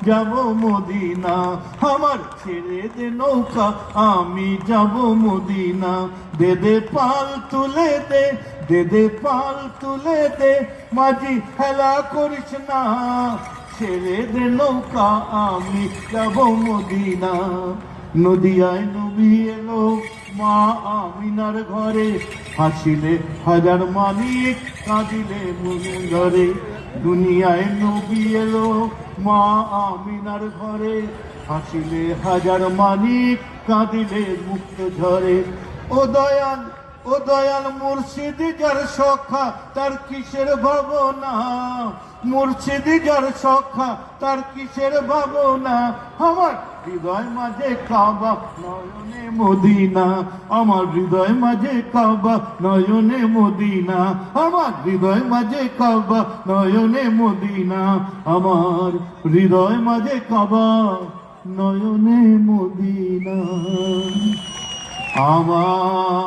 যাব মদিনা। আমার ছেড়ে দে নৌকা, আমি যাব মদিনা। দে দে পাল তুলে দে, দে দে পাল তুলে দে, মাঝি হেলা করিস না। ছেড়ে দে নৌকা, আমি যাব মদিনা। নদিয়ায় নবী এলো মা আমিনার ঘরে, হাসিলে হাজার মানিক, কাঁদিলে মনে ধরে। দুনিয়ায় নবী এলো মা আমিনার ঘরে, হাসিলে হাজার মানিক, কাঁদিলে মুক্ত ঝরে। ও দয়াল, ও দয়াল মুর্শিদ যার সখা, তার কিসের ভাবনা। মুর্শিদ যার সখা, তার কিসের ভাবনা। আমার হৃদয় মাঝে কাবা, নয়নে মদিনা। আমার হৃদয় মাঝে কাবা, নয়নে মদিনা। আমার হৃদয় মাঝে কাবা, নয়নে মদিনা। আমার হৃদয় মাঝে কাবা, নয়নে মদিনা। আমার